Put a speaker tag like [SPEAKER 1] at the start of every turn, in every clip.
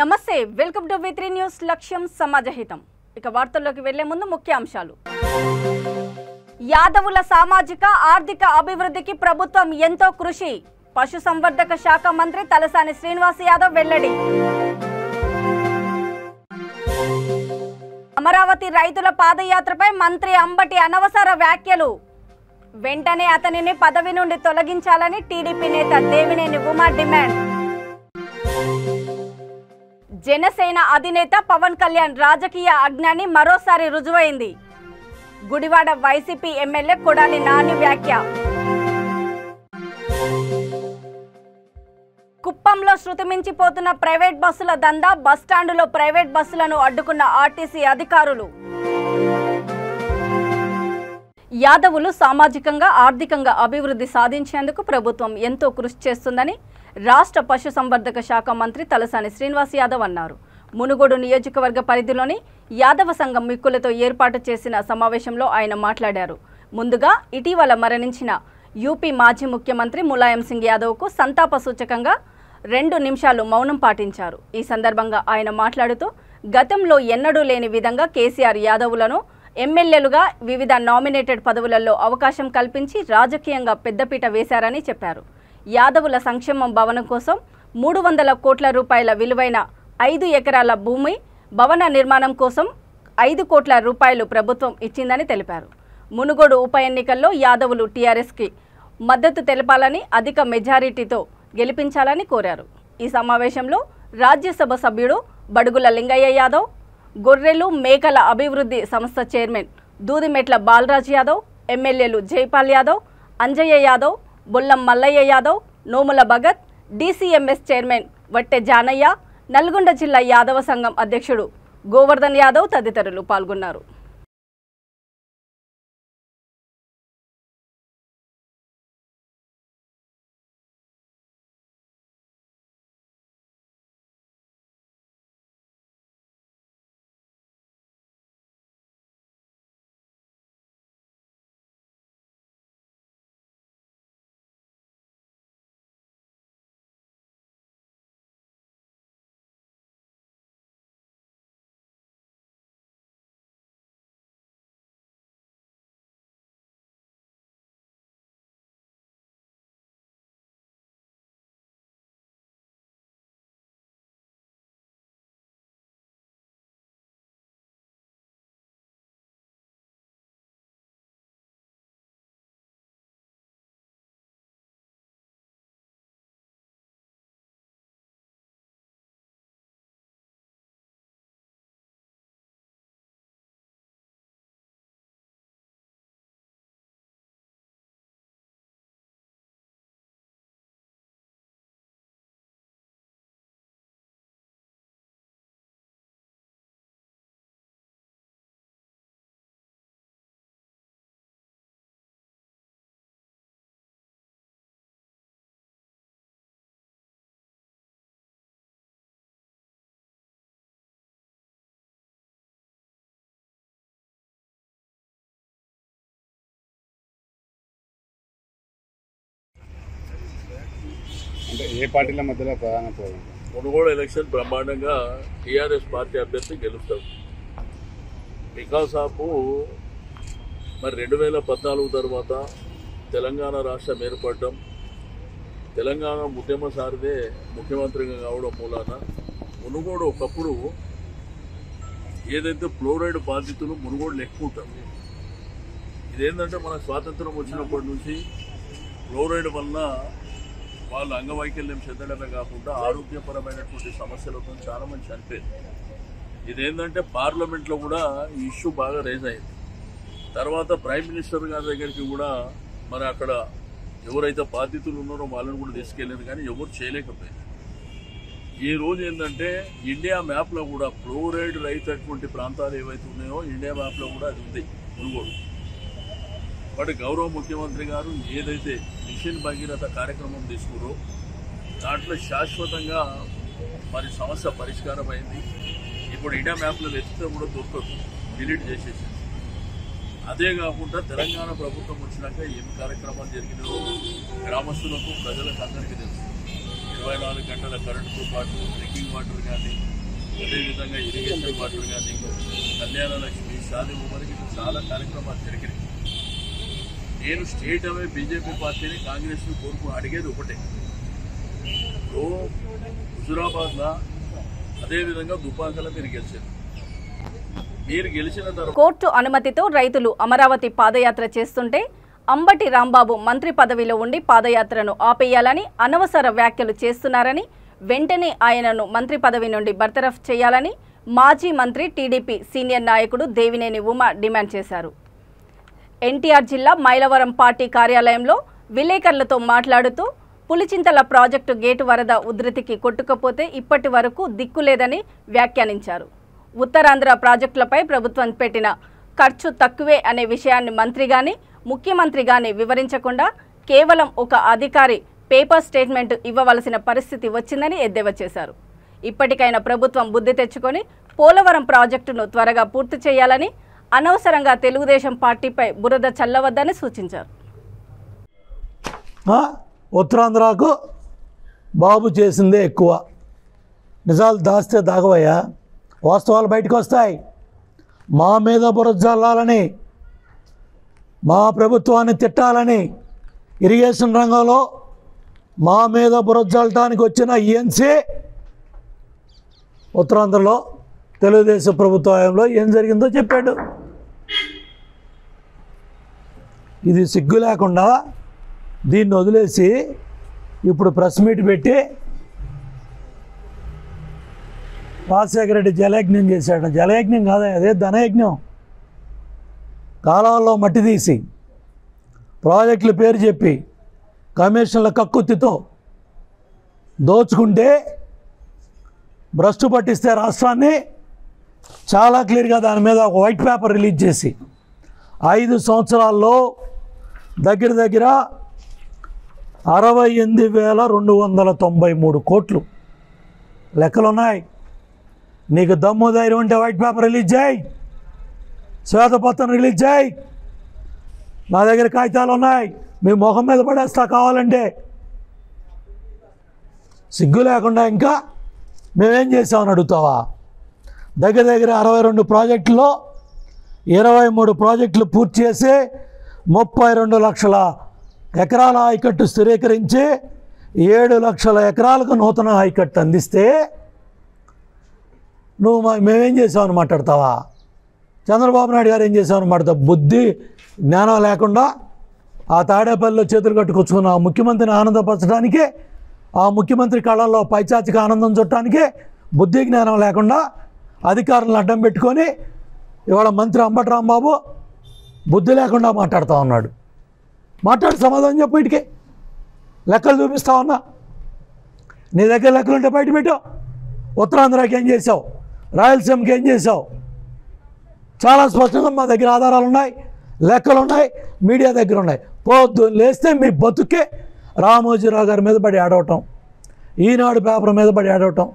[SPEAKER 1] నమస్తే welcome to V3 news లక్ష్యం సమాజహితం ఇక వార్తల్లోకి వెళ్లే ముందు ముఖ్యాంశాలు యాదవుల సామాజిక ఆర్థిక అభివృద్ధికి ప్రభుత్వం ఎంతో కృషి పశుసంవర్ధక శాఖ మంత్రి తలసాని శ్రీనివాస్ యాదవ్ వెల్లడి అమరావతి రైతుల పాదయాత్రపై మంత్రి అంబటి అనవసర వ్యాఖ్యలు వెంటనే అతనిని పదవి నుండి తొలగించాలని టీడీపీ నేత దేవినేని ఉమా డిమాండ్ జనసేన అధినేత పవన్ కళ్యాణ్ రాజకీయ అజ్ఞాని మరోసారి రుజువైంది గుడివాడ వైసీపీ ఎమ్మెల్యే కొడాలి నాని వ్యాఖ్య కుప్పంలో శృతిమించిపోతున్న ప్రైవేట్ బస్సుల దందా బస్టాండులో ప్రైవేట్ బస్సులను అడ్డుకున్న ఆర్టీసీ అధికారులు యాదవులు సామాజికంగా ఆర్థికంగా అభివృద్ధి సాధించేందుకు ప్రభుత్వం ఎంతో కృషి చేస్తుందని రాష్ట్ర పశుసంవర్ధక శాఖ మంత్రి తలసాని శ్రీనివాస్ యాదవ్ అన్నారు. మునుగోడు నియోజకవర్గ పరిధిలోని యాదవ సంఘం మిక్కులతో ఏర్పాటు చేసిన సమావేశంలో ఆయన మాట్లాడారు. ముందుగా ఇటీవల మరణించిన యూపీ మాజీ ముఖ్యమంత్రి ములాయం సింగ్ యాదవ్కు సంతాప సూచకంగా 2 నిమిషాలు మౌనం పాటించారు. ఈ సందర్భంగా ఆయన మాట్లాడుతూ గతంలో ఎన్నడూ లేని విధంగా కేసీఆర్ యాదవులను ఎమ్మెల్యేలుగా వివిధ నామినేటెడ్ పదవులలో అవకాశం కల్పించి రాజకీయంగా పెద్దపీట వేశారని చెప్పారు. యాదవుల సంక్షేమం భవనం కోసం 300 కోట్ల రూపాయల విలువైన 5 ఎకరాల భూమి భవన నిర్మాణం కోసం 5 కోట్ల రూపాయలు ప్రభుత్వం ఇచ్చిందని తెలిపారు. మునుగోడు ఉప ఎన్నికల్లో యాదవులు టీఆర్ఎస్కి మద్దతు తెలపాలని అధిక మెజారిటీతో గెలిపించాలని కోరారు. ఈ సమావేశంలో రాజ్యసభ సభ్యుడు బడుగుల లింగయ్య యాదవ్, గొర్రెలు మేకల అభివృద్ధి సంస్థ చైర్మన్ దూదిమెట్ల బాలరాజ్ యాదవ్, ఎమ్మెల్యేలు జైపాల్ యాదవ్, అంజయ్య యాదవ్, బొల్లం మల్లయ్య యాదవ్, నోముల భగత్, DCMS చైర్మన్ వట్టె జానయ్య, నల్గొండ జిల్లా యాదవ సంఘం అధ్యక్షుడు గోవర్ధన్ యాదవ్ తదితరులు పాల్గొన్నారు.
[SPEAKER 2] అంటే ఏ పార్టీల మధ్యలో ప్రధాన పోరాటం?
[SPEAKER 3] మునుగోడు ఎలక్షన్ బ్రహ్మాండంగా టీఆర్ఎస్ పార్టీ అభ్యర్థి గెలుస్తాడు. బికాస్ ఆఫ్ మరి 2014 తర్వాత తెలంగాణ రాష్ట్రం ఏర్పడడం, తెలంగాణ ఉద్యమ సారిదే ముఖ్యమంత్రిగా కావడం మూలాన మునుగోడు ఒకప్పుడు ఏదైతే ఫ్లోరైడ్ బాధితులు మునుగోడులో ఎక్కువ ఉంటారు. ఇదేంటంటే మన స్వాతంత్రం వచ్చినప్పటి నుంచి ఫ్లోరైడ్ వల్ల వాళ్ళు అంగవైకల్యం చెందడమే కాకుండా ఆరోగ్యపరమైనటువంటి సమస్యలతో చాలా మంది చనిపోయింది. ఇదేంటంటే పార్లమెంట్లో కూడా ఈ ఇష్యూ బాగా రేజ్ అయింది. తర్వాత ప్రైమ్ మినిస్టర్ గారి దగ్గరికి కూడా మరి అక్కడ ఎవరైతే బాధితులు ఉన్నారో వాళ్ళని కూడా తీసుకెళ్ళారు, కానీ ఎవరు చేయలేకపోయారు. ఈ రోజు ఏంటంటే ఇండియా మ్యాప్లో కూడా ఫ్లోరైడ్ రైతున్నటువంటి ప్రాంతాలు ఏవైతే ఉన్నాయో ఇండియా మ్యాప్లో కూడా అది ఉంది మునుగోడు. బట్ గౌరవ ముఖ్యమంత్రి గారు ఏదైతే మిషన్ భగీరథ కార్యక్రమం తీసుకురో దాంట్లో శాశ్వతంగా మరి సమస్య పరిష్కారం అయింది. ఇప్పుడు ఇండియా మ్యాప్లో వెతికితే కూడా దొరకదు, డిలీట్ చేసేసింది. అదే కాకుండా తెలంగాణ ప్రభుత్వం వచ్చినాక ఏం కార్యక్రమాలు జరిగినాయో గ్రామస్తులకు ప్రజలకు అందరికీ తెలుసు. 24 గంటల కరెంటుతో పాటు డ్రింకింగ్ వాటర్ కానీ అదేవిధంగా ఇరిగేషన్ వాటర్ కానీ కళ్యాణ లక్ష్మి షాదీ ఉమర్కి చాలా కార్యక్రమాలు జరిగినాయి. నేను స్టేట్ అవే బీజేపీ పార్టీని కాంగ్రెస్ని అడిగేది ఒకటే, హుజురాబాద్లో అదేవిధంగా దుబ్బాకలో మీరు గెలిచారు. మీరు గెలిచిన తర్వాత
[SPEAKER 1] కోర్టు అనుమతితో రైతులు అమరావతి పాదయాత్ర చేస్తుంటే అంబటి రాంబాబు మంత్రి పదవిలో ఉండి పాదయాత్రను ఆపేయాలని అనవసర వ్యాఖ్యలు చేస్తున్నారని, వెంటనే ఆయనను మంత్రి పదవి నుండి బర్తరఫ్ చేయాలని మాజీ మంత్రి టీడీపీ సీనియర్ నాయకుడు దేవినేని ఉమ డిమాండ్ చేశారు. ఎన్టీఆర్ జిల్లా మైలవరం పార్టీ కార్యాలయంలో విలేకరులతో మాట్లాడుతూ పులిచింతల ప్రాజెక్టు గేటు వరద ఉధృతికి కొట్టుకపోతే ఇప్పటి వరకు దిక్కులేదని వ్యాఖ్యానించారు. ఉత్తరాంధ్ర ప్రాజెక్టులపై ప్రభుత్వం పెట్టిన ఖర్చు తక్కువే అనే విషయాన్ని మంత్రి గాని ముఖ్యమంత్రి గాని వివరించకుండా కేవలం ఒక అధికారి పేపర్ స్టేట్మెంట్ ఇవ్వవలసిన పరిస్థితి వచ్చిందని ఎద్దేవా చేశారు. ఇప్పటికైనా ప్రభుత్వం బుద్ధి తెచ్చుకొని పోలవరం ప్రాజెక్టును త్వరగా పూర్తి చేయాలని, అనవసరంగా తెలుగుదేశం పార్టీపై బురద చల్లవద్దని సూచించారు.
[SPEAKER 4] ఉత్తరాంధ్రకు బాబు చేసిందే ఎక్కువ. నిజాలు దాస్తే దాగవయ్యా, వాస్తవాలు బయటకు వస్తాయి. మా మీద బురద చల్లాలని, మా ప్రభుత్వాన్ని తిట్టాలని, ఇరిగేషన్ రంగంలో మా మీద బురద చల్లటానికి వచ్చిన ఈఎన్సీ ఉత్తరాంధ్రలో తెలుగుదేశం ప్రభుత్వంలో ఏం జరిగిందో చెప్పాడు. ఇది సిగ్గు లేకుండా దీన్ని వదిలేసి ఇప్పుడు ప్రెస్ మీట్ పెట్టి రాజశేఖర రెడ్డి జలయజ్ఞం చేశాడు. జలయజ్ఞం కాదా, అదే ధనయజ్ఞం. కాలువల్లో మట్టి తీసి ప్రాజెక్టుల పేరు చెప్పి కమిషన్ల కక్కుత్తితో దోచుకుంటే భ్రష్టు పట్టిస్తే రాష్ట్రాన్ని చాలా క్లియర్గా దాని మీద ఒక వైట్ పేపర్ రిలీజ్ చేసి 5 సంవత్సరాల్లో దగ్గర దగ్గర 68,293 కోట్లు లెక్కలున్నాయి. నీకు దమ్ము ధైర్యం ఉంటే వైట్ పేపర్ రిలీజ్ చేయి, శ్వేతపత్రం రిలీజ్ చేయి. నా దగ్గర కాగితాలు ఉన్నాయి, మీ మొహం మీద పడేస్తా కావాలంటే. సిగ్గు లేకుండా ఇంకా మేమేం చేసామని అడుగుతావా? దగ్గర దగ్గర 62 ప్రాజెక్టుల్లో 23 ప్రాజెక్టులు పూర్తి చేసి 32 లక్షల ఎకరాల ఆయకట్టు స్థిరీకరించి 7 లక్షల ఎకరాలకు నూతన ఆయకట్టు అందిస్తే నువ్వు మేమేం చేసామని మాట్లాడతావా? చంద్రబాబు నాయుడు గారు ఏం చేసామని మాట్లాడతావు? బుద్ధి జ్ఞానం లేకుండా ఆ తాడేపల్లిలో చేతులు కట్టుకొచ్చుకున్న ఆ ముఖ్యమంత్రిని ఆనందపరచడానికి, ఆ ముఖ్యమంత్రి కళల్లో పైచాచిక ఆనందం చుట్టానికి బుద్ధి జ్ఞానం లేకుండా అధికారులను అడ్డం పెట్టుకొని ఇవాళ మంత్రి అంబటి రాంబాబు బుద్ధి లేకుండా మాట్లాడుతూ ఉన్నాడు. మాట్లాడి సమాధానం చెప్పు. వీటికి లెక్కలు చూపిస్తా ఉన్నా, నీ దగ్గర లెక్కలు ఉంటే బయట పెట్టావు. ఉత్తరాంధ్రకి ఏం చేసావు, రాయలసీమకి ఏం చేసావు, చాలా స్పష్టంగా మా దగ్గర ఆధారాలు ఉన్నాయి, లెక్కలు ఉన్నాయి, మీడియా దగ్గర ఉన్నాయి. పొద్దున్న లేస్తే మీ బతుకే రామోజీరావు గారి మీద పడి ఆడవటం, ఈనాడు పేపర్ మీద పడి ఆడవటం,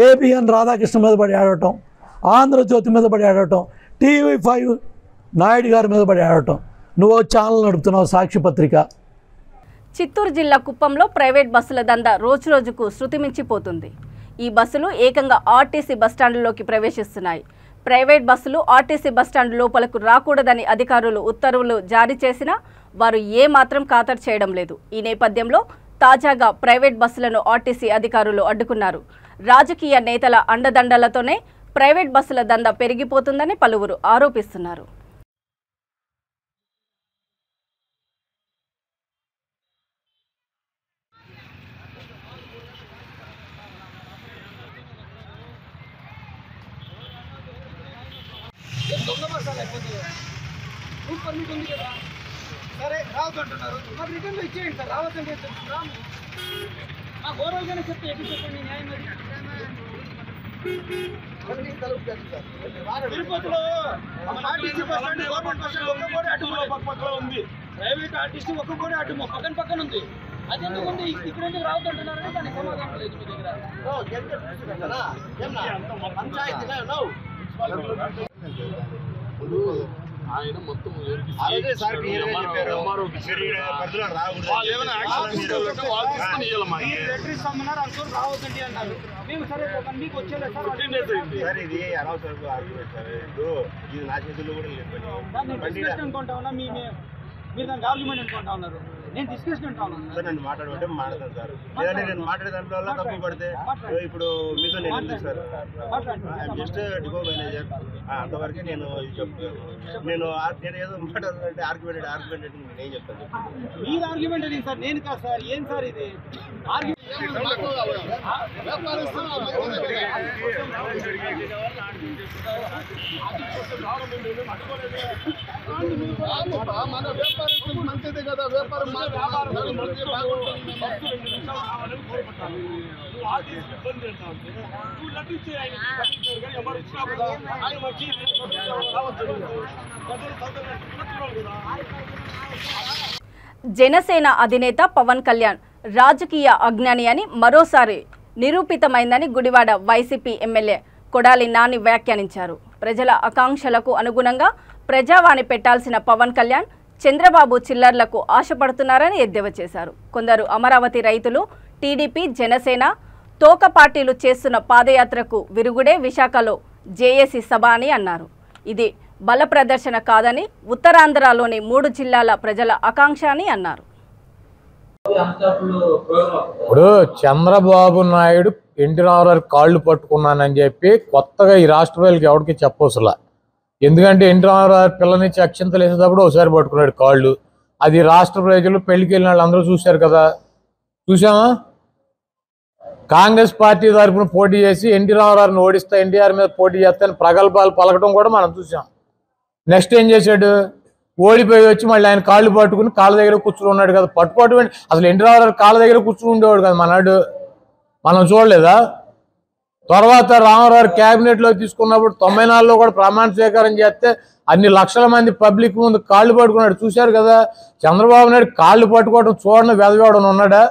[SPEAKER 4] ఏబిఎన్ రాధాకృష్ణ మీద పడి ఆడవటం, ఆంధ్రజ్యోతి మీద పడి ఆడవటం, TV5 నాయుడు గారి మీద పడి ఆడటం. నువ్వు ఛానల్ నడుపుతున్నావు, సాక్షి పత్రిక.
[SPEAKER 1] చిత్తూరు జిల్లా కుప్పంలో ప్రైవేట్ బస్సుల దందా రోజురోజుకు శృతిమించిపోతుంది. ఈ బస్సులు ఏకంగా ఆర్టీసీ బస్టాండ్లోకి ప్రవేశిస్తున్నాయి. ప్రైవేట్ బస్సులు ఆర్టీసీ బస్టాండ్ లోపలకు రాకూడదని అధికారులు ఉత్తర్వులు జారీ చేసినా వారు ఏమాత్రం ఖాతరు చేయడం లేదు. ఈ నేపథ్యంలో తాజాగా ప్రైవేట్ బస్సులను ఆర్టీసీ అధికారులు అడ్డుకున్నారు. రాజకీయ నేతల అండదండలతోనే ప్రైవేట్ బస్సుల దందా పెరిగిపోతుందని పలువురు ఆరోపిస్తున్నారు.
[SPEAKER 5] సరే రావద్దంటున్నారు, మరి రిటర్న్లో ఇచ్చేయండి సార్. రావద్దంటే మా గౌరవంగానే చెప్తే ఎటు చెప్పండి న్యాయం. తిరుపతిలో RTC bus stand government bus stand ఒక్క కోడి అటు పక్కలో ఉంది, ప్రైవేట్ ఆర్టీసీ ఒక్క కోడి అటు పక్కన పక్కన ఉంది. అది ఎందుకంటే ఇక్కడ ఎందుకు రావద్దంటున్నారని దానికి సమాధానం లేదు మీ దగ్గర.
[SPEAKER 3] ఆయన మొత్తం
[SPEAKER 5] రావద్దండి అన్నారు. మేము సరే ఒక మీకు వచ్చేలేదు
[SPEAKER 6] సార్ ఇది అనవసరం ఆర్గ్యుమెంట్ సార్. ఇప్పుడు ఇది నా చేతుల్లో కూడా లేదు
[SPEAKER 5] అనుకుంటా ఉన్నా మీరు దానికి ఆర్గ్యుమెంట్ అనుకుంటా ఉన్నారు. నేను డిస్కషన్ అంటా ఉన్నాను
[SPEAKER 6] సార్. నన్ను మాట్లాడుకుంటే మాట్లాడతాను సార్. లేదంటే నేను మాట్లాడే దాంట్లో వల్ల తప్పు పడితే ఇప్పుడు మీతో నేను ఎందుకు sir? I'm just depot manager. అంతవరకే నేను ఇది చెప్తాను. నేను ఏదో మాట్లాడాలంటే ఆర్గ్యుమెంట్ అంటే నేను ఏం చెప్తాను?
[SPEAKER 5] మీరు ఆర్గ్యుమెంట్ అని సార్, నేను కాదు సార్. ఏం సార్ ఇది
[SPEAKER 7] మన వ్యాపారం మంచిది కదా. వ్యాపారం
[SPEAKER 1] జనసేన అధినేత పవన్ కళ్యాణ్ రాజకీయ అజ్ఞాని అని మరోసారి నిరూపితమైందని గుడివాడ వైసీపీ ఎమ్మెల్యే కొడాలి నాని వ్యాఖ్యానించారు. ప్రజల ఆకాంక్షలకు అనుగుణంగా ప్రజావాణి పెట్టాల్సిన పవన్ కళ్యాణ్ చంద్రబాబు చిల్లర్లకు ఆశపడుతున్నారని ఎద్దేవా చేశారు. కొందరు అమరావతి రైతులు టీడీపీ జనసేన తోక పార్టీలు చేస్తున్న పాదయాత్రకు విరుగుడే విశాఖలో జేఏసీ సభ అని అన్నారు. ఇది బల ప్రదర్శన కాదని ఉత్తరాంధ్రలోని 3 జిల్లాల ప్రజల ఆకాంక్ష అని అన్నారు.
[SPEAKER 8] ఇప్పుడు చంద్రబాబు నాయుడు ఎన్టీ రామారావు కాళ్ళు పట్టుకున్నానని చెప్పి కొత్తగా ఈ రాష్ట్ర ప్రజలకు ఎవరికి చెప్పవసలా. ఎందుకంటే ఎన్టీ రామారావు పిల్లనిచ్చి అక్షంతలు వేసేటప్పుడు ఒకసారి పట్టుకున్నాడు కాళ్ళు. అది రాష్ట్ర ప్రజలు పెళ్లికి వెళ్ళిన వాళ్ళు అందరూ చూశారు కదా. చూసామా? కాంగ్రెస్ పార్టీ తరఫున పోటీ చేసి ఎన్టీ రామారావుని ఓడిస్తా ఎన్టీఆర్ మీద పోటీ చేస్తానని ప్రగల్భాలు పలకడం కూడా మనం చూసాం. నెక్స్ట్ ఏం చేశాడు? ఓడిపోయి వచ్చి మళ్ళీ ఆయన కాళ్ళు పట్టుకుని కాళ్ళ దగ్గర కూర్చుని ఉన్నాడు కదా. పట్టుకోవటం అసలు ఎన్టీ రామారావు కాళ్ళ దగ్గర కూర్చుని ఉండేవాడు కదా మనాడు. మనం చూడలేదా? తర్వాత రామారావు క్యాబినెట్లో తీసుకున్నప్పుడు 94లో కూడా ప్రమాణ స్వీకారం చేస్తే అన్ని లక్షల మంది పబ్లిక్ ముందు కాళ్ళు పట్టుకున్నాడు. చూశారు కదా. చంద్రబాబు నాయుడు కాళ్ళు పట్టుకోవడం చూడని వెదవేయడం ఉన్నాడా?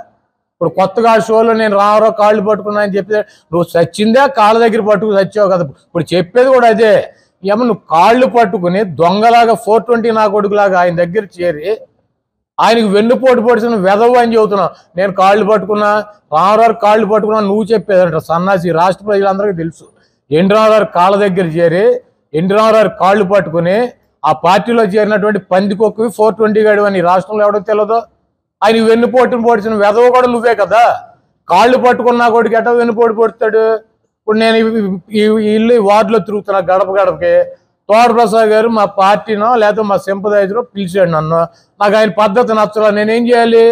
[SPEAKER 8] ఇప్పుడు కొత్తగా షోలో నేను రామారావు కాళ్ళు పట్టుకున్నా అని చెప్పి నువ్వు చచ్చిందే కాళ్ళ దగ్గర పట్టుకుని చచ్చావు కదా. ఇప్పుడు చెప్పేది కూడా అదే. ఏమో నువ్వు కాళ్ళు పట్టుకుని దొంగలాగా 420 నా కొడుకులాగా ఆయన దగ్గర చేరి ఆయనకు వెన్నుపోటు పొడిచిన వెదవు అని చెబుతున్నావు. నేను కాళ్ళు పట్టుకున్నా, రామారావు కాళ్ళు పట్టుకున్నా నువ్వు చెప్పేదంట సన్నాసి. రాష్ట్ర ప్రజలందరికీ తెలుసు. ఎన్టీ రామారావు కాళ్ళ దగ్గర చేరి ఎన్టీ రామారావు కాళ్ళు పట్టుకుని ఆ పార్టీలో చేరినటువంటి పందికొక్కు 420 గడు అని రాష్ట్రంలో ఎవడో తెలియదు. ఆయన వెన్నుపోటును పొడిచిన వెదవు కూడా నువ్వే కదా. కాళ్ళు పట్టుకున్నా కొడుకు ఎట్ట వెన్నుపోటు పొడుతాడు? ఇప్పుడు నేను ఈ ఇల్లు వార్డులో తిరుగుతున్నా గడప గడపకి. తోట ప్రసాద్ గారు మా పార్టీనో లేకపోతే మా సింపదైజరో పిలిచాడు నన్ను. నాకు ఆయన పద్ధతి నచ్చలా. నేనేం చేయాలి?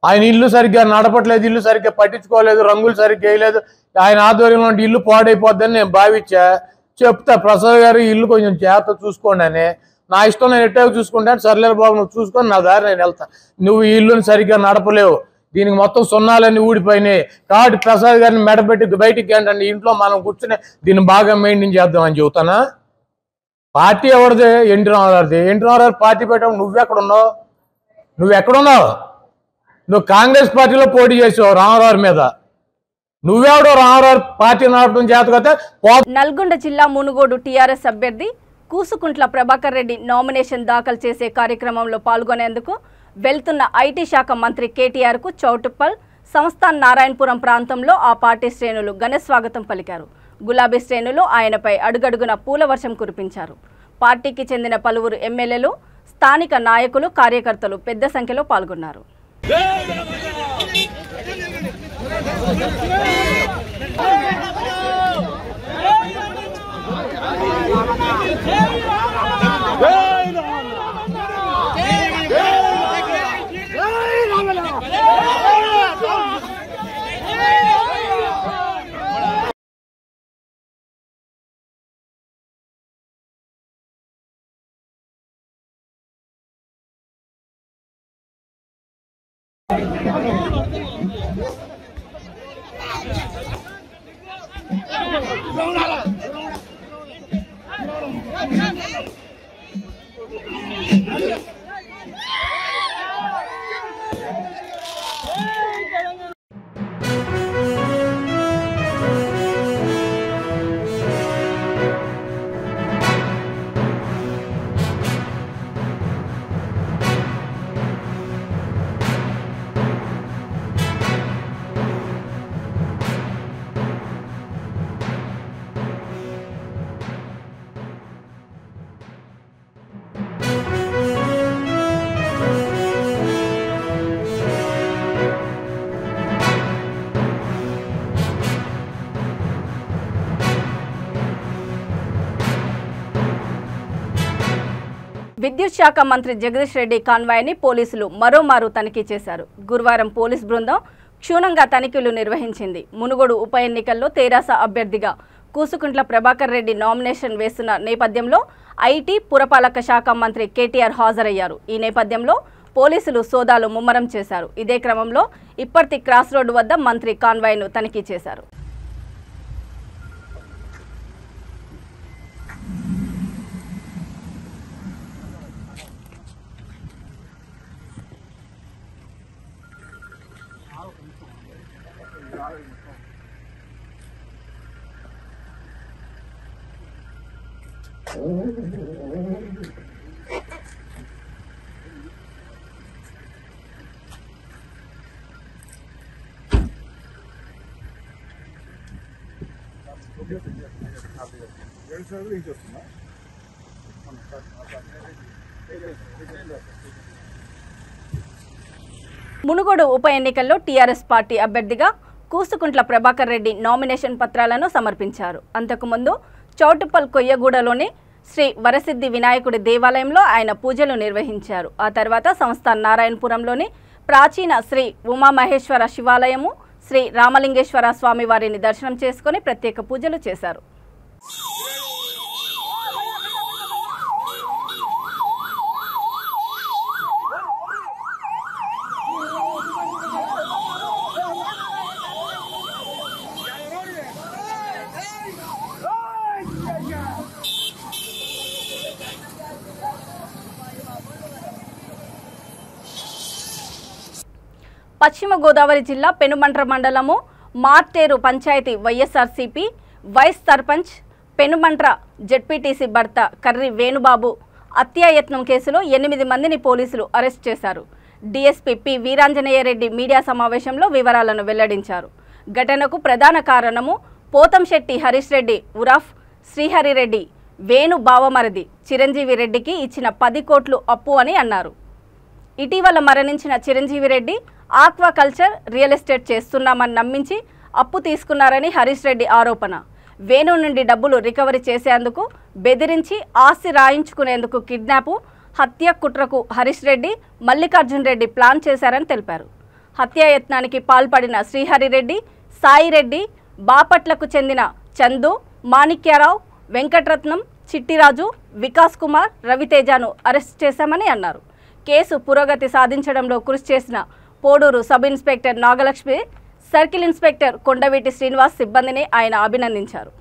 [SPEAKER 8] ఆయన ఇల్లు సరిగ్గా నడపట్లేదు, ఇల్లు సరిగ్గా పట్టించుకోలేదు, రంగులు సరిగ్గా వేయలేదు, ఆయన ఆధ్వర్యంలో ఇల్లు పాడైపోద్దని నేను భావించా. చెప్తా ప్రసాద్ గారు ఇల్లు కొంచెం జాగ్రత్త చూసుకోండి అని. నా ఇష్టం నేను ఎట్టాగా చూసుకుంటాను. సర్లేరు బాబు నువ్వు చూసుకొని నా దారి నేను వెళ్తా. నువ్వు ఈ ఇల్లుని సరిగ్గా నడపలేవు, దీనికి మొత్తం సున్నాలన్నీ ఊడిపోయినాయి కాబట్టి ప్రసాద్ గారిని మెడబెట్టి బయటికి ఏంటండి ఇంట్లో మనం కూర్చుని దీన్ని బాగా మెయింటైన్ చేద్దామని చెబుతానా? పార్టీ ఎవరిది? ఎన్టీ రామారావుది. ఎన్టీ రామారావు పార్టీ పెట్టడం నువ్వెక్కడున్నావు? నువ్వెక్కడున్నావు? నువ్వు కాంగ్రెస్ పార్టీలో పోటీ చేసావు రామారావు మీద. నువ్వెవడో రామారావు పార్టీ నడపడం చేతకతే.
[SPEAKER 1] నల్గొండ జిల్లా మునుగోడు టీఆర్ఎస్ అభ్యర్థి కూసుకుంట్ల ప్రభాకర్ రెడ్డి నామినేషన్ దాఖలు చేసే కార్యక్రమంలో పాల్గొనేందుకు వెళ్తున్న ఐటీ శాఖ మంత్రి కేటీఆర్కు చౌటుప్పల్ సంస్థాన్ నారాయణపురం ప్రాంతంలో ఆ పార్టీ శ్రేణులు ఘన స్వాగతం పలికారు. గులాబీ శ్రేణులు ఆయనపై అడుగడుగున పూల వర్షం కురిపించారు. పార్టీకి చెందిన పలువురు ఎమ్మెల్యేలు, స్థానిక నాయకులు, కార్యకర్తలు పెద్ద సంఖ్యలో పాల్గొన్నారు. విద్యుత్ శాఖ మంత్రి జగదీష్ రెడ్డి కాన్వాయ్ని పోలీసులు మరోమారు తనిఖీ చేశారు. గురువారం పోలీస్ బృందం క్షుణ్ణంగా తనిఖీలు నిర్వహించింది. మునుగోడు ఉప ఎన్నికల్లో తెరాస అభ్యర్థిగా కూసుకుంట్ల ప్రభాకర్ రెడ్డి నామినేషన్ వేస్తున్న నేపథ్యంలో ఐటీ పురపాలక శాఖ మంత్రి కేటీఆర్ హాజరయ్యారు. ఈ నేపథ్యంలో పోలీసులు సోదాలు ముమ్మరం చేశారు. ఇదే క్రమంలో ఇప్పర్తి క్రాస్ రోడ్డు వద్ద మంత్రి కాన్వాయ్ను తనిఖీ చేశారు. మునుగోడు ఉప ఎన్నికల్లో టీఆర్ఎస్ పార్టీ అభ్యర్థిగా కూసుకుంట్ల ప్రభాకర్ రెడ్డి నామినేషన్ పత్రాలను సమర్పించారు. అంతకుముందు చౌటుప్పల్ కొయ్యగూడలోని శ్రీ వరసిద్ధి వినాయకుడి దేవాలయంలో ఆయన పూజలు నిర్వహించారు. ఆ తర్వాత సంస్థాన్ నారాయణపురంలోని ప్రాచీన శ్రీ ఉమామహేశ్వర శివాలయము, శ్రీ రామలింగేశ్వర స్వామి వారిని దర్శనం చేసుకుని ప్రత్యేక పూజలు చేశారు. పశ్చిమ గోదావరి జిల్లా పెనుమంట్ర మండలము మార్టేరు పంచాయతీ వైఎస్ఆర్సీపీ వైస్ సర్పంచ్ పెనుమంట్ర జెడ్పీటీసీ భర్త కర్రి వేణుబాబు హత్యాయత్నం కేసులో 8 మందిని పోలీసులు అరెస్ట్ చేశారు. డీఎస్పీ పి వీరాంజనేయరెడ్డి మీడియా సమావేశంలో వివరాలను వెల్లడించారు. ఘటనకు ప్రధాన కారణము పోతంశెట్టి హరీష్ రెడ్డి ఉరాఫ్ శ్రీహరిరెడ్డి వేణు బావమరిది చిరంజీవి రెడ్డికి ఇచ్చిన 10 కోట్లు అప్పు అని అన్నారు. ఇటీవల మరణించిన Chiranjeevi Reddy aquaculture real estate చేస్తున్నామని నమ్మించి అప్పు తీసుకున్నారని హరీష్ రెడ్డి ఆరోపణ. వేణు నుండి డబ్బులు రికవరీ చేసేందుకు బెదిరించి ఆస్తి రాయించుకునేందుకు కిడ్నాపు, హత్య కుట్రకు హరీష్ రెడ్డి, మల్లికార్జున్ రెడ్డి ప్లాన్ చేశారని తెలిపారు. హత్యాయత్నానికి పాల్పడిన శ్రీహరిరెడ్డి, సాయిరెడ్డి, బాపట్లకు చెందిన చందు, మాణిక్యారావు, వెంకటరత్నం, చిట్టిరాజు, వికాస్ కుమార్, రవితేజను అరెస్ట్ చేశామని అన్నారు. కేసు పురోగతి సాధించడంలో కృషి చేసిన Poduru sub inspector Nagalakshmi, circle inspector Kondaveeti Srinivas సిబ్బందిని ఆయన అభినందించారు.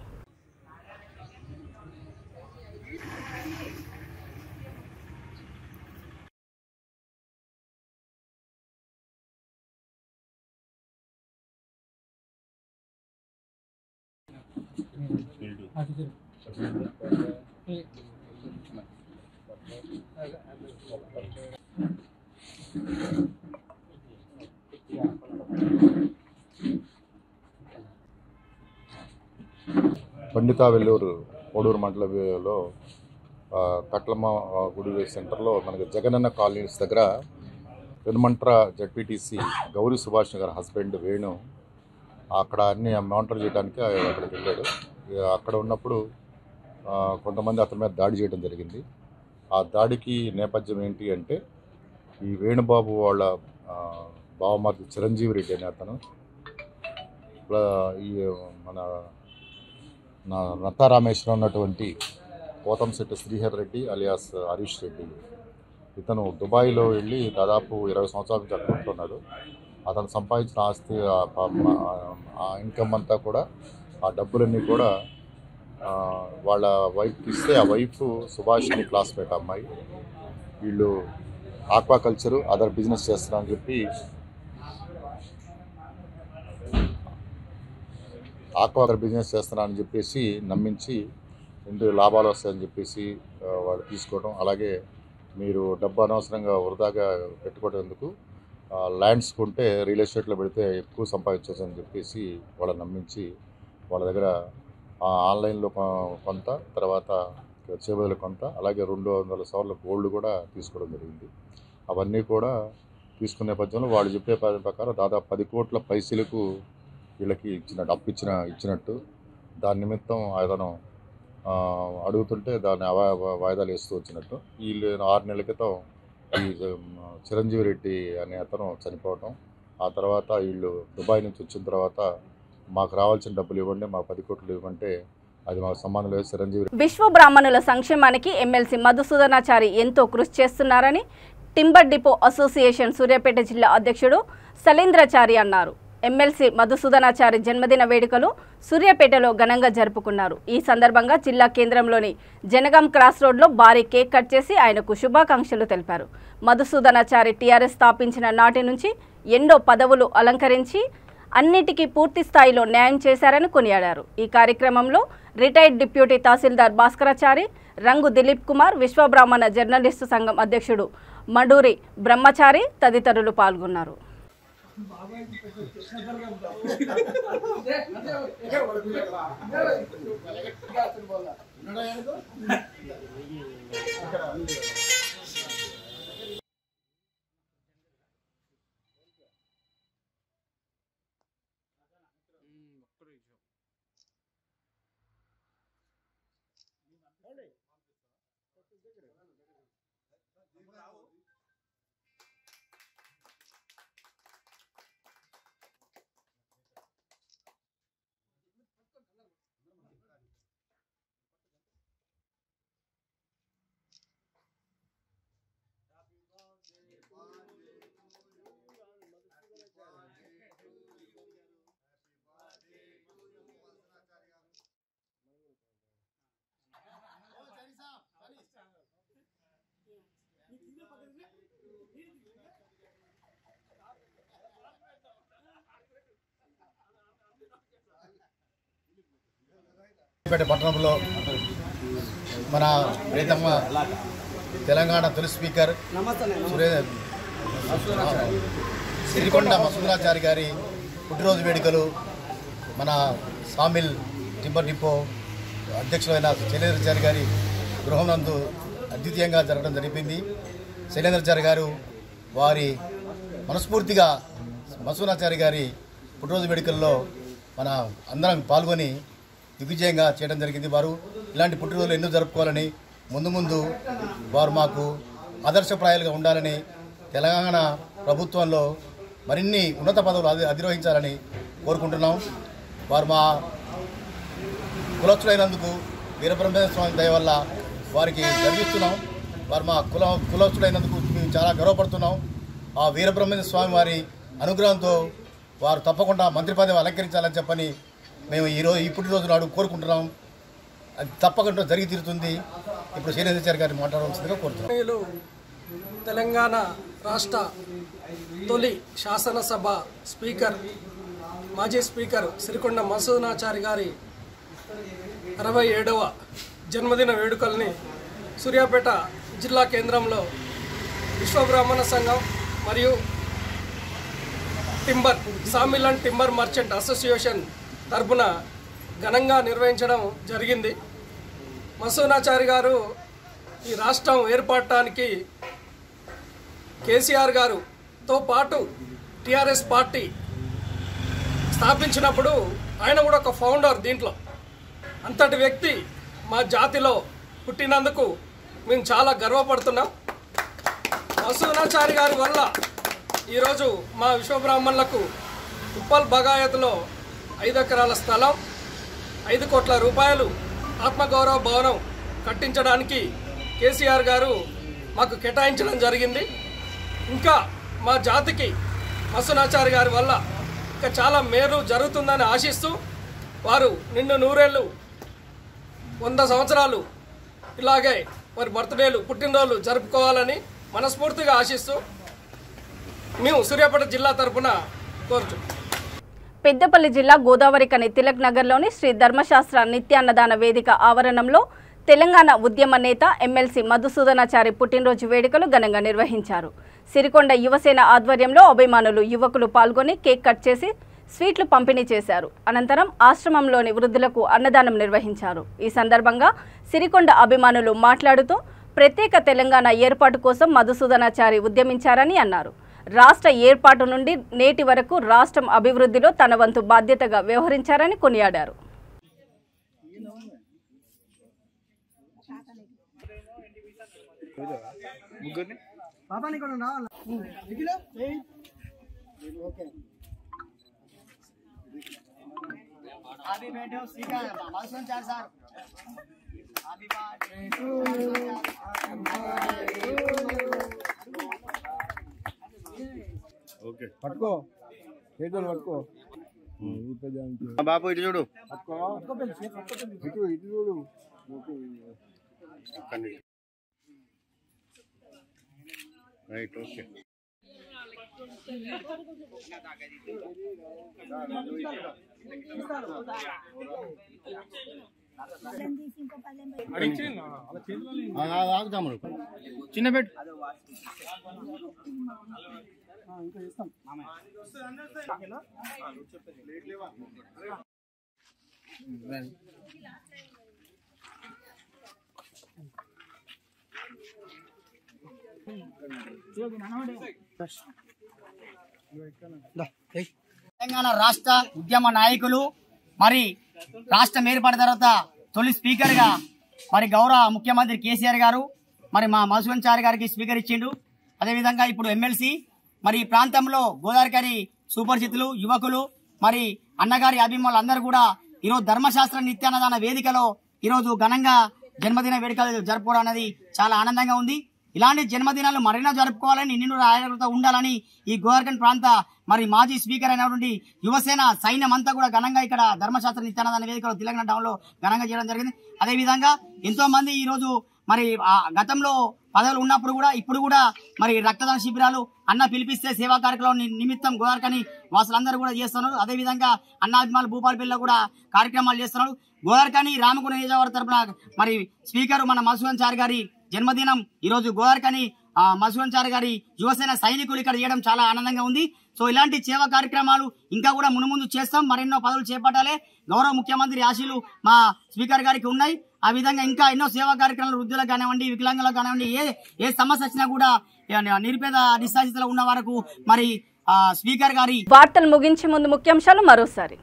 [SPEAKER 9] పండితావెల్లూరు పోడూరు మండలంలో కట్లమ్మ గుడి సెంటర్లో మనకి జగనన్న కాలనీస్ దగ్గర పెనుమంట్ర జడ్పీటీసీ గౌరీ సుభాష్ గారి హస్బెండ్ వేణు అక్కడ అన్ని మానిటర్ చేయడానికి అక్కడికి వెళ్ళాడు. అక్కడ ఉన్నప్పుడు కొంతమంది అతని మీద దాడి చేయడం జరిగింది. ఆ దాడికి నేపథ్యం ఏంటి అంటే ఈ వేణుబాబు వాళ్ళ బావమరిది చిరంజీవి రెడ్డి అనే అతను ఈ మన నత్తారామేశ్వరం ఉన్నటువంటి పోతంశెట్టి శ్రీహర్ రెడ్డి అలియాస్ హరీష్ రెడ్డి ఇతను దుబాయ్లో వెళ్ళి దాదాపు 20 సంవత్సరాల నుంచి అక్కడ ఉంటున్నాడు. అతను సంపాదించిన ఆస్తి ఆ ఇన్కమ్ అంతా కూడా ఆ డబ్బులన్నీ కూడా వాళ్ళ వైఫ్కి ఇస్తే ఆ వైఫ్ సుభాష్ని క్లాస్మేట్ అమ్మాయి. వీళ్ళు ఆక్వాకల్చరు అదర్ బిజినెస్ చేస్తున్నారని చెప్పి ఆక్వాకల్చర్ బిజినెస్ చేస్తున్నారని చెప్పేసి నమ్మించి ఇందులో లాభాలు వస్తాయని చెప్పేసి వాళ్ళు తీసుకోవడం, అలాగే మీరు డబ్బు అనవసరంగా వృధాగా పెట్టుకోవడానికి ల్యాండ్స్ కొంటే రియల్ ఎస్టేట్లో పెడితే ఎక్కువ సంపాదించవచ్చు అని చెప్పేసి వాళ్ళని నమ్మించి వాళ్ళ దగ్గర ఆన్లైన్లో కొంత, తర్వాత చేబదులు కొంత, అలాగే 200 సవర్ల గోల్డ్ కూడా తీసుకోవడం జరిగింది. అవన్నీ కూడా తీసుకునే పద్ధతిలో వాళ్ళు చెప్పే ప్రకారం దాదాపు 10 కోట్ల పైసలకు వీళ్ళకి అప్పు ఇచ్చినట్టు. దాని నిమిత్తం అతను అడుగుతుంటే దాన్ని వాయిదాలు వేస్తూ వచ్చినట్టు. వీళ్ళు 6 నెలల క్రితం ఈ చిరంజీవి రెడ్డి అనే అతను చనిపోవటం, ఆ తర్వాత వీళ్ళు దుబాయ్ నుంచి వచ్చిన తర్వాత మాకు రావాల్సిన డబ్బులు ఇవ్వండి, మాకు 10 కోట్లు ఇవ్వమంటే అది మాకు సంబంధం లేదు. చిరంజీవి
[SPEAKER 1] విశ్వ బ్రాహ్మణుల సంక్షేమానికి ఎమ్మెల్సీ మధుసూదనాచారి ఎంతో కృషి చేస్తున్నారని టింబర్ డిపో అసోసియేషన్ సూర్యాపేట జిల్లా అధ్యక్షుడు సలీంద్రాచారి అన్నారు. ఎమ్మెల్సీ మధుసూదనాచారి జన్మదిన వేడుకలు సూర్యాపేటలో ఘనంగా జరుపుకున్నారు. ఈ సందర్భంగా జిల్లా కేంద్రంలోని జనగాం క్రాస్ రోడ్లో భారీ కేక్ కట్ చేసి ఆయనకు శుభాకాంక్షలు తెలిపారు. మధుసూదనాచారి టీఆర్ఎస్ స్థాపించిన నాటి నుంచి ఎన్నో పదవులు అలంకరించి అన్నిటికీ పూర్తి స్థాయిలో న్యాయం చేశారని కొనియాడారు. ఈ కార్యక్రమంలో రిటైర్డ్ డిప్యూటీ తహసీల్దార్ భాస్కరాచారి, రంగు దిలీప్ కుమార్, విశ్వబ్రాహ్మణ జర్నలిస్టు సంఘం అధ్యక్షుడు మడూరి బ్రహ్మచారి తదితరులు పాల్గొన్నారు.
[SPEAKER 10] పట్టణంలో మన ప్రీతమ్మ తెలంగాణ తొలి స్పీకర్ సిరికొండ మధుసూదనాచారి గారి పుట్టినరోజు వేడుకలు మన సామిల్ టింబర్ డిపో అధ్యక్షులైన శైలేంద్రాచారి గారి గృహం నందు అద్వితీయంగా జరగడం జరిగింది. శైలేంద్రాచారి గారు వారి మనస్ఫూర్తిగా మధుసూదనాచారి గారి పుట్టినరోజు వేడుకల్లో మన అందరం పాల్గొని దిగ్విజయంగా చేయడం జరిగింది. వారు ఇలాంటి పుట్టినరోజులు ఎన్నో జరుపుకోవాలని, ముందు ముందు వారు మాకు ఆదర్శప్రాయాలుగా ఉండాలని, తెలంగాణ ప్రభుత్వంలో మరిన్ని ఉన్నత పదవులు అధిరోహించాలని కోరుకుంటున్నాం. వారు మా కులస్తుడైనందుకు వీరబ్రహ్మేంద్ర స్వామి దయ వల్ల వారికి గర్విస్తున్నాం. వారు మా కులస్తుడైనందుకు మేము చాలా గర్వపడుతున్నాం. ఆ వీరబ్రహ్మేంద్ర స్వామి వారి అనుగ్రహంతో వారు తప్పకుండా మంత్రి పదవి అలంకరించాలని చెప్పని మేము ఈ పుట్టినరోజు నాడు కోరుకుంటున్నాం. అది తప్పకుండా జరిగి తీరుతుంది. ఇప్పుడు శైలేంద్రాచారి గారిని మాట్లాడవలసిందిగా కోరుతున్నాం.
[SPEAKER 11] తెలంగాణ రాష్ట్ర తొలి శాసనసభ స్పీకర్, మాజీ స్పీకర్ సిరికొండ మధుసూదనాచారి గారి 67వ జన్మదిన వేడుకల్ని సూర్యాపేట జిల్లా కేంద్రంలో విశ్వబ్రాహ్మణ సంఘం మరియు sawmill and timber merchant association తరపున ఘనంగా నిర్వహించడం జరిగింది. మధుసూదనాచారి గారు ఈ రాష్ట్రం ఏర్పడటానికి కేసీఆర్ గారుతో పాటు టీఆర్ఎస్ పార్టీ స్థాపించినప్పుడు ఆయన కూడా ఒక ఫౌండర్. దీంట్లో అంతటి వ్యక్తి మా జాతిలో పుట్టినందుకు మేము చాలా గర్వపడుతున్నాం. మధుసూదనాచారి గారి వల్ల ఈరోజు మా విశ్వబ్రాహ్మణులకు ఉప్పల్ బగాయత్లో 5 ఎకరాల స్థలం, 5 కోట్ల రూపాయలు ఆత్మగౌరవ భవనం కట్టించడానికి కేసీఆర్ గారు మాకు కేటాయించడం జరిగింది. ఇంకా మా జాతికి మధుసూదనాచారి గారి వల్ల ఇంకా చాలా మేలు జరుగుతుందని ఆశిస్తూ వారు నిండు నూరేళ్ళు 100 సంవత్సరాలు ఇలాగే వారి బర్త్డేలు, పుట్టినరోజులు జరుపుకోవాలని మనస్ఫూర్తిగా ఆశిస్తూ మేము సూర్యాపేట జిల్లా తరఫున కోరుచున్నాం.
[SPEAKER 1] పెద్దపల్లి జిల్లా గోదావరికని తిలక్ నగర్లోని శ్రీ ధర్మశాస్త్ర నిత్యాన్నదాన వేదిక ఆవరణంలో తెలంగాణ ఉద్యమ నేత ఎమ్మెల్సీ మధుసూదనాచారి పుట్టినరోజు వేడుకలు ఘనంగా నిర్వహించారు. సిరికొండ యువసేన ఆధ్వర్యంలో అభిమానులు, యువకులు పాల్గొని కేక్ కట్ చేసి స్వీట్లు పంపిణీ చేశారు. అనంతరం ఆశ్రమంలోని వృద్ధులకు అన్నదానం నిర్వహించారు. ఈ సందర్భంగా సిరికొండ అభిమానులు మాట్లాడుతూ ప్రత్యేక తెలంగాణ ఏర్పాటు కోసం మధుసూదనాచారి ఉద్యమించారని అన్నారు. రాష్ట్ర ఏర్పాటు నుండి నేటి వరకు రాష్ట్రం అభివృద్ధిలో తన వంతు బాధ్యతగా వ్యవహరించారని కొనియాడారు.
[SPEAKER 2] ముగ్గురిని
[SPEAKER 5] పాపాని కూడా రావాలా ఓకే హ్యాపీ బర్త్డే శ్రీకాంత్ మల్సన్ చార్ sir happy birthday to
[SPEAKER 2] okay
[SPEAKER 7] పట్టుకో చేతులు పట్టుకో
[SPEAKER 6] బాబు ఇటు చూడు
[SPEAKER 7] ఇటు చూడు
[SPEAKER 6] రైట్ ఓకే
[SPEAKER 10] ఆగుతాము చిన్న పెట్టు
[SPEAKER 5] ఇంకా ఇస్తాం తెలంగాణ రాష్ట్ర ఉద్యమ నాయకులు మరి రాష్ట్రం ఏర్పడిన తర్వాత తొలి స్పీకర్ గా మరి గౌరవ ముఖ్యమంత్రి కేసీఆర్ గారు మరి మా మధుసూదన్ గారికి స్పీకర్ ఇచ్చిండు. అదేవిధంగా ఇప్పుడు ఎమ్మెల్సీ మరి ఈ ప్రాంతంలో గోదావరికని సుపరిచితులు యువకులు మరి అన్నగారి అభిమానులు అందరూ కూడా ఈరోజు ధర్మశాస్త్ర నిత్యాన్నదాన వేదికలో ఈరోజు ఘనంగా జన్మదిన వేడుకలు జరుపుకోవడం అనేది చాలా ఆనందంగా ఉంది. ఇలాంటి జన్మదినాలు మరెన్నో జరుపుకోవాలని నిన్ను రాయలతో ఉండాలని ఈ గోదావరికని ప్రాంత మరి మాజీ స్పీకర్ అయినటువంటి యువసేన సైన్యం అంతా కూడా ఘనంగా ఇక్కడ ధర్మశాస్త్ర నిత్యాన్నదాన వేదికలో తెలంగాణ టౌన్ లో ఘనంగా చేయడం జరిగింది. అదేవిధంగా ఎంతో మంది ఈ రోజు మరి గతంలో పదవులు ఉన్నప్పుడు కూడా ఇప్పుడు కూడా మరి రక్తదాన శిబిరాలు అన్న పిలిపిస్తే సేవా కార్యక్రమం నిమిత్తం గోదావరికని వాసులందరూ కూడా చేస్తున్నారు. అదేవిధంగా అన్నాభిమానులు భూపాలపల్లిలో కూడా కార్యక్రమాలు చేస్తున్నారు. గోదావరికని రామగుణ నియోజకవర్గ తరఫున మరి స్పీకర్ మన మధుసూదన్ గారి జన్మదినం ఈ రోజు గోదావరికని మధుసూదన్ గారి యువసేన సైనికులు ఇక్కడ చేయడం చాలా ఆనందంగా ఉంది. సో ఇలాంటి సేవా కార్యక్రమాలు ఇంకా కూడా మునుముందు చేస్తాం. మరెన్నో పదవులు చేపట్టాలి. గౌరవ ముఖ్యమంత్రి ఆశీలు మా స్పీకర్ గారికి ఉన్నాయి. ఆ విధంగా ఇంకా ఎన్నో సేవా కార్యక్రమాలు వృద్ధులకు కానివ్వండి, వికలాంగులకు కానివ్వండి, ఏ సమస్య వచ్చినా కూడా నిరుపేద నిస్సాచితలో ఉన్న వరకు మరి స్పీకర్ గారి
[SPEAKER 1] వార్తలు ముగించే ముందు ముఖ్యాంశాలు మరోసారి.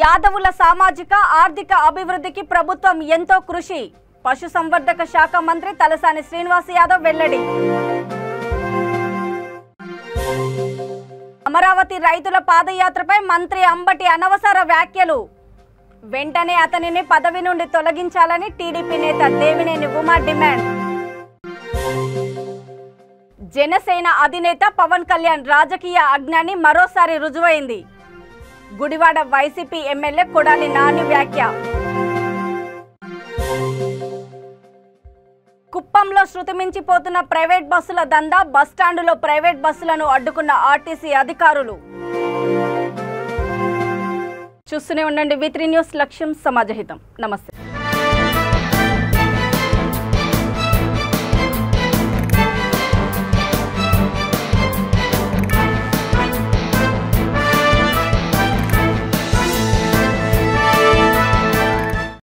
[SPEAKER 1] యాదవుల సామాజిక ఆర్థిక అభివృద్ధికి ప్రభుత్వం ఎంతో కృషి. పశుసంవర్ధక శాఖ మంత్రి తలసాని శ్రీనివాస్ యాదవ్ వెల్లడి. అమరావతి రైతుల పాదయాత్రపై మంత్రి అంబటి అనవసర వ్యాఖ్యలు. వెంటనే అతనిని పదవి నుండి తొలగించాలని టీడీపీ నేత దేవినేని ఉమా డిమాండ్. జనసేన అధినేత పవన్ కళ్యాణ్ రాజకీయ అజ్ఞాని మరోసారి రుజువైంది. గుడివాడ వైసీపీ ఎమ్మెల్యే కొడాలి నాని వ్యాఖ్య. కుప్పంలో శృతిమించిపోతున్న ప్రైవేట్ బస్సుల దందా. బస్టాండులో ప్రైవేట్ బస్సులను అడ్డుకున్న ఆర్టీసీ అధికారులు. చూస్తూనే ఉండండి V3 న్యూస్, లక్ష్యం సమాజహితం. నమస్తే.